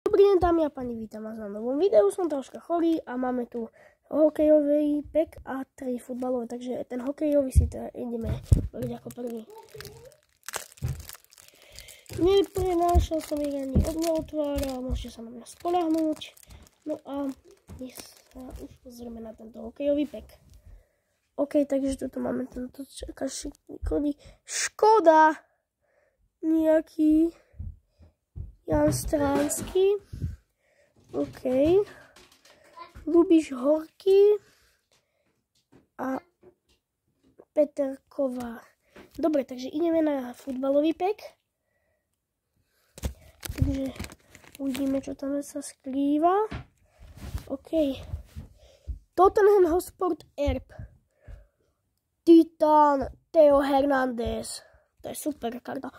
Dobrý deň, dámy a páni, vítam vás na novom videu. Som troška chorý a máme tu hokejový pek a 3 futbalové, takže ten hokejový si teda ideme robiť ako prvý. Neprenášal som ich ani od neotváral, môžete sa na mňa spoľahnúť. No a my sa už pozrieme na tento hokejový pek. OK, takže tuto máme tento čakašikný kody. Škoda! Nejaký Jan Stránsky. OK. Ľubíš Horký a Peter Kovár. Dobre, takže ideme na futbalový pek. Takže uvidíme, čo tam sa skrýva. OK. Tottenham Hotspur Erb. Titán Theo Hernandez. To je super karta.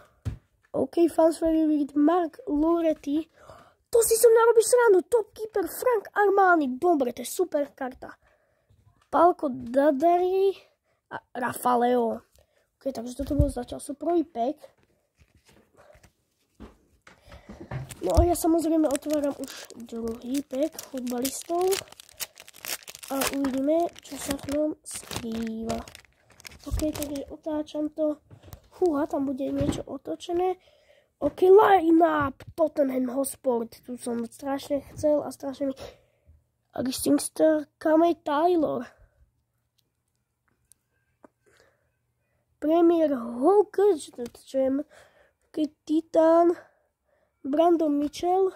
OK, fans favorite Mark Loretti. To si som narobíš srandu. Top keeper Frank Armani. Dobre, to je super karta. Palko Dadari a Rafaleo. OK, takže toto bol zatiaľ súperový pek. No a ja samozrejme otváram už druhý pek futbalistov. A uvidíme, čo sa v ňom skrýva. OK, takže otáčam to. Fúha, tam bude niečo otočené. OK, line-up, Tottenham Hotspur. Tu som strašne chcel a strašne mi... Singster, Kamej Taylor. Premier Hawker, čo je... OK, Titán. Brandon Mitchell.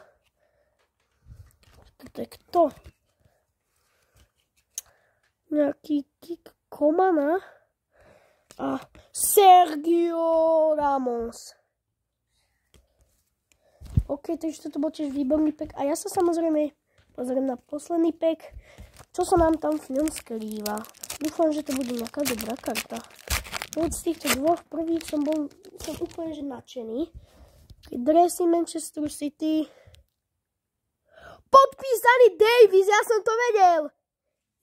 To je kto? Nejaký Kik Komana. A Sergio Ramos. OK, takže toto bol tiež výborný pek. A ja sa samozrejme pozriem na posledný pek, čo sa nám tam v ňom skrýva. Dúfam, že to bude nejaká dobrá karta. Z týchto dvoch prvých som úplne že nadšený. Okay, dresy Manchester City. Podpísaný Davis, ja som to vedel.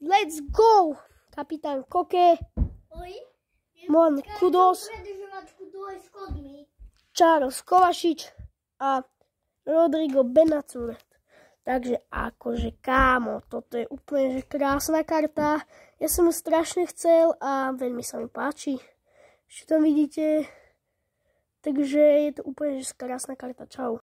Let's go. Kapitán Koke. Mon Kudos, Charles Kovačič a Rodrigo Benacur. Takže akože kámo, toto je úplne že krásna karta. Ja som ju strašne chcel a veľmi sa mi páči. Čo tam vidíte? Takže je to úplne že krásna karta. Čau.